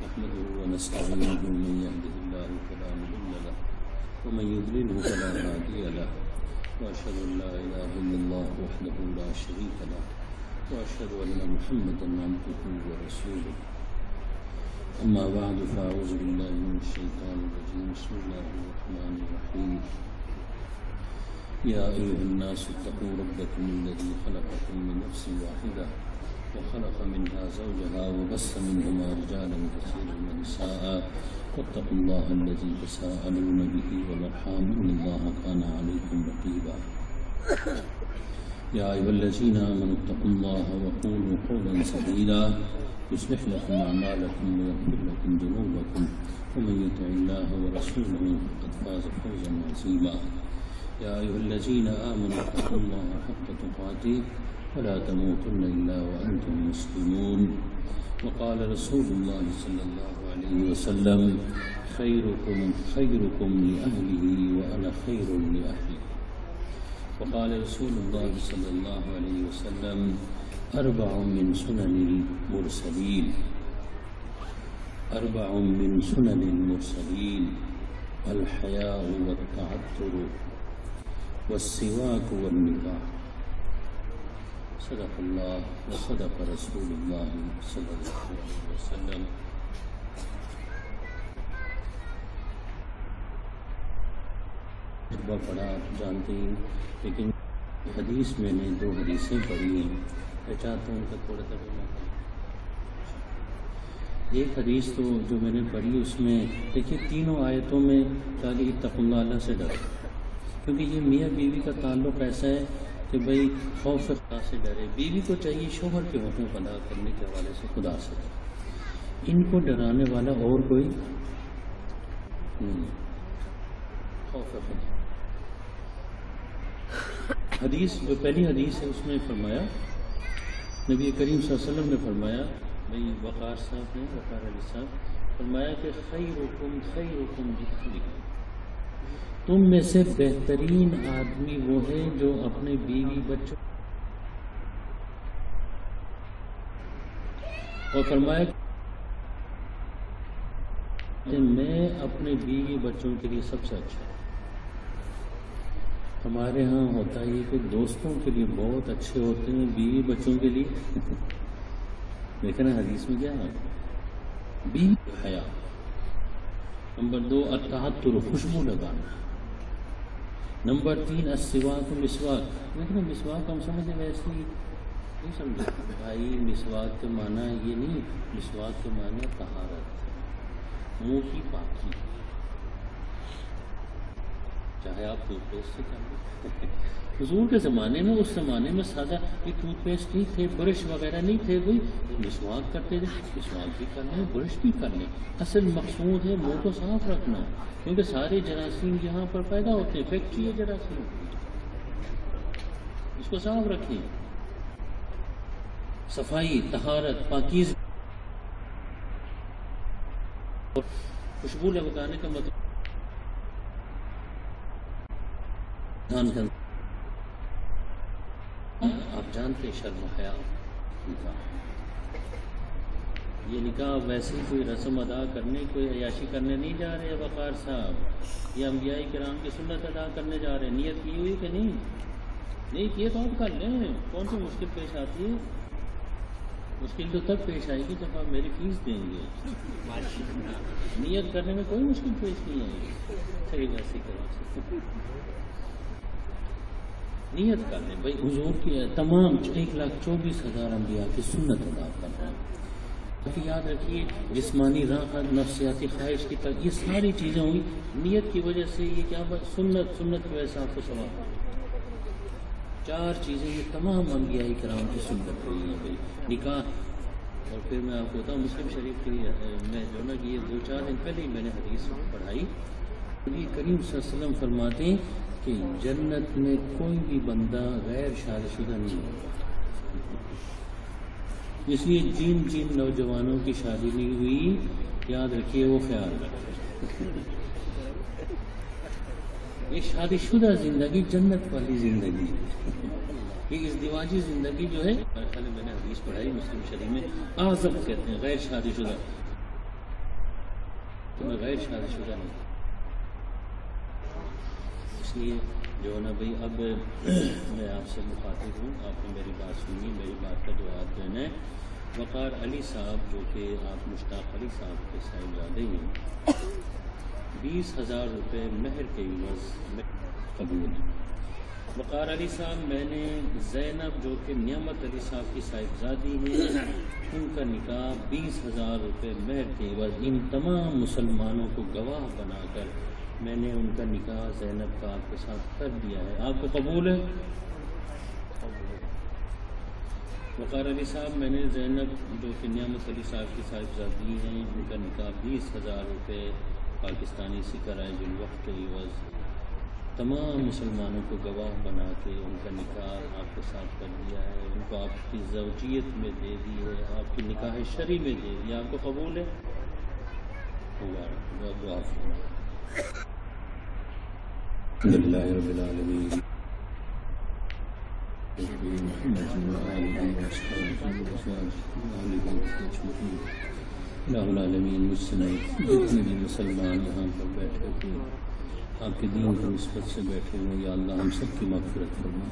نحمده ونستعینه من يهده الله فلا مضل له ومن يضلله فلا هادي له واشهد ان لا اله الا الله وحده لا شريك له واشهد ان محمدا عبده ورسوله اما بعد فاعوذ بالله من الشيطان الرجيم بسم الله الرحمن الرحيم يا ايها الناس اتقوا ربكم الذي خلقكم من نفس واحده وخلق منها زوجها وبث منهما رجالا كثيرا ونساء واتقوا الله الذي تساءلون به والارحام ان الله كان عليكم رقيبا يا ايها الذين امنوا اتقوا الله وقولوا قولا سديدا يصلح لكم اعمالكم ويغفر لكم ذنوبكم ومن يطع الله ورسوله فقد فاز فوزا عظيما يا ايها الذين امنوا اتقوا الله حق تقاته ولا تموتن إلا وأنتم مسلمون وقال رسول الله صلى الله عليه وسلم خيركم خيركم لأهله وأنا خير لأهلي وقال رسول الله صلى الله عليه وسلم 4 من سنن المرسلين 4 من سنن المرسلين الحياء والتعطر والسواك والنكاح صدق اللہ وصدق رسول اللہ صلی اللہ علیہ وسلم۔ خطبہ پڑھا آپ جانتے ہیں، لیکن حدیث میں نے 2 حدیثیں پڑھی ہیں، میں چاہتا ہوں کہ تھوڑا ترجمہ ایک حدیث تو جو میں نے پڑھی اس میں دیکھیے تینوں آیتوں میں کہا کہ اتقوا اللہ، اللہ سے ڈرو، کیونکہ یہ میاں بیوی کا تعلق ایسا ہے کہ بھئی خوف خدا سے ڈرے. بیوی کو چاہیے شوہر کے حقوق ادا کرنے کے حوالے سے خدا سے ڈرے. ان کو ڈرانے والا اور کوئی نہیں. خوف خدا. حدیث جو پہلی حدیث ہے اس میں فرمایا، نبی کریم صلی اللہ علیہ وسلم نے فرمایا، بھئی وقار صاحب نے، وقار علی صاحب فرمایا کہ خیرکم خیرکم لأہلہ، تم میں سے بہترین آدمی وہ ہے جو اپنے بیوی بچوں، اور فرمایا کہ میں اپنے بیوی بچوں کے لیے سب سے اچھا ہوں. ہمارے ہاں ہوتا ہے کہ دوستوں کے لیے بہت اچھے ہوتے ہیں، بیوی بچوں کے لیے دیکھنا حدیث میں کیا ہے، بیوی حیا. نمبر 2 التعطر، خوشبو لگانا. نمبر 3 السواک، مسواک. دیکھنا مسواک ہم سمجھیں ویسے ہی نہیں سمجھے بھائی، مسواک کے معنی یہ نہیں، مسواک کے معنی طہارت، منہ کی پاکی. چاہے آپ ٹوتھ پیسٹ سے کر لیں. حضور کے زمانے میں، اس زمانے میں سادہ یہ ٹوتھ پیسٹ نہیں تھے، برش وغیرہ نہیں تھے، کوئی مسواک کرتے تھے. مسواک بھی کر لیں، برش بھی کر لیں. اصل مقصود ہے منہ کو صاف رکھنا، کیونکہ سارے جراثیم یہاں پر پیدا ہوتے ہیں، فیکٹری ہے جراثیم، اس کو صاف رکھیں. صفائی، طہارت، پاکیزگی. خوشبو لگانے کا مطلب آپ جانتے شرم و حیا نکاح. یہ نکاح ویسے کوئی رسم ادا کرنے، کوئی عیاشی کرنے نہیں جا رہے وقار صاحب، یہ انبیاء کرام کی سنت ادا کرنے جا رہے ہیں. نیت کی ہوئی کہ نہیں کی تو آپ کر لیں. کون سی مشکل پیش آتی ہے؟ مشکل تو تب پیش آئے گی جب آپ میری فیس دیں گے. نیت کرنے میں کوئی مشکل پیش نہیں آئے گی. صحیح ویسے کرو، نیت کر لیں بھائی حضور کی تمام 1,24,000 انبیاء کی سنت ادا کرنا. یاد رکھیے جسمانی راحت، نفسیاتی خواہش کی تک، یہ ساری چیزیں ہوئی نیت کی وجہ سے. یہ کیا بات سنت کی وجہ سے آپ کو ثواب. 4 چیزیں یہ تمام انبیاء کرام کی سنت ہوئی ہیں بھائی نکاح. اور پھر میں آپ کو بتاؤں مسلم شریف کی میں جو نا یہ 2-4 دن پہلے ہی میں نے حدیث پڑھائی. نبی کریم صلی اللہ علیہ وسلم فرماتے ہیں کہ جنت میں کوئی بھی بندہ غیر شادی شدہ نہیں ہوگا. اس لیے جن نوجوانوں کی شادی نہیں ہوئی یاد رکھیے وہ خیال رکھیں. یہ شادی شدہ زندگی جنت والی زندگی ہے. یہ ازدواجی زندگی جو ہے میں نے حدیث پڑھائی مسلم شریف میں، اعظم کہتے ہیں غیر شادی شدہ. تمہیں غیر شادی شدہ نہیں. اس لیے جو ہے نا بھائی اب میں آپ سے مخاطب ہوں، آپ نے میری بات سنی، میری بات کا جواب دینا ہے. وقار علی صاحب جو کہ آپ مشتاق علی صاحب کے صاحبزادے ہیں، 20,000 روپے مہر کے عوض میں قبول. وقار علی صاحب میں نے زینب جو کہ نعمت علی صاحب کی صاحبزادی ہیں، ان کا نکاح 20,000 روپے مہر کے عوض ان تمام مسلمانوں کو گواہ بنا کر میں نے ان کا نکاح زینب کا آپ کے ساتھ کر دیا ہے. آپ کو قبول ہے؟ وقار علی صاحب میں نے زینب جو کہ نعمت علی صاحب کی صاحبزادی ہیں، ان کا نکاح 20,000 روپے پاکستانی سکرائے بالوقت کے عوض تمام مسلمانوں کو گواہ بنا کے ان کا نکاح آپ کے ساتھ کر دیا ہے. ان کو آپ کی زوجیت میں دے دی ہے، آپ کی نکاح شرعی میں دے دیا. آپ کو قبول ہے؟ دعا فرمائیں. الحمد للہ رب العالمین. العالمین مجھ سے نہیں جتنے بھی مسلمان یہاں پر بیٹھے ہوئے آپ کے دین کی نسبت سے بیٹھے ہوئے، یا اللہ ہم سب کی مغفرت فرما.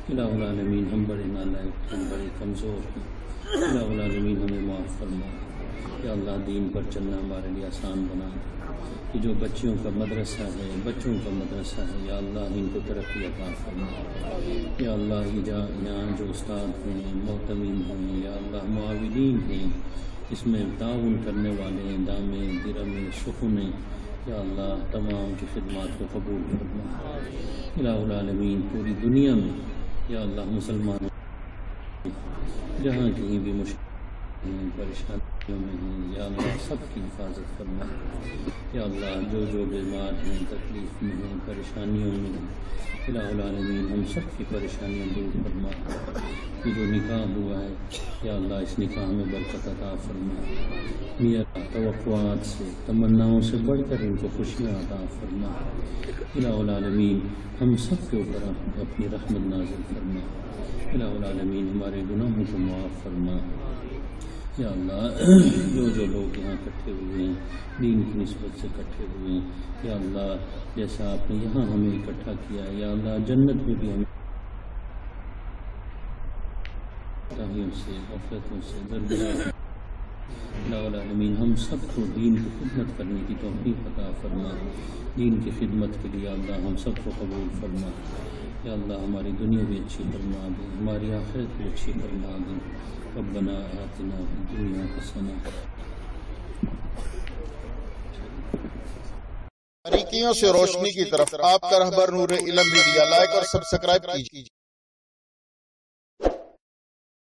الہ العالمین ہم بڑے نالائق، ہم بڑے کمزور ہیں. الہ العالمین ہمیں معاف فرما. یا اللہ دین پر چلنا ہمارے لیے آسان بنا. کہ جو بچیوں کا مدرسہ ہے، یا اللہ ان کو ترقی عطا فرما. یا اللہ یہاں جو استاد ہیں، معتمین ہیں، یا اللہ معاونین ہیں، اس میں تعاون کرنے والے دامے درمے سخنے یا اللہ تمام کی خدمات کو قبول فرما۔ الہ العالمین پوری دنیا میں یا اللہ مسلمانوں جہاں کہیں بھی مشکل ہیں پریشانیوں میں ہیں یا اللہ سب کی حفاظت فرما۔ یا اللہ جو بیمار ہیں تکلیف میں ہیں پریشانیوں میں ہیں الہ العالمین ہم سب کی پریشانیاں دور فرما۔ یہ جو نکاح ہوا ہے یا اللہ اس نکاح میں برکت عطا فرما۔ یا توقعات سے تمناؤں سے بڑھ کر ان کو خوشیاں عطا فرما۔ الہ العالمین ہم سب کے اوپر اپنی رحمت نازل فرما۔ الہ العالمین ہمارے گناہوں کو معاف فرما۔ یا اللہ جو لوگ یہاں اکٹھے ہوئے ہیں دین کی نسبت سے اکٹھے ہوئے ہیں یا اللہ جیسا آپ نے یہاں ہمیں اکٹھا کیا ہے یا اللہ جنت میں بھی ہمیں سے غفلتوں سے درگزر الہ العالمین ہم سب کو دین کی خدمت کرنے کی توفیق عطا فرما۔ دین کی خدمت کے لیے اللہ ہم سب کو قبول فرما۔ یا اللہ ہماری دنیا بھی اچھی فرما دے ہماری آخرت بھی اچھی فرما دے۔ ربنا آتنا فی الدنیا حسنہ۔ باریکیوں سے روشنی کی طرف آپ کا رہبر نور علم میڈیا لائک اور سبسکرائب کیجیے۔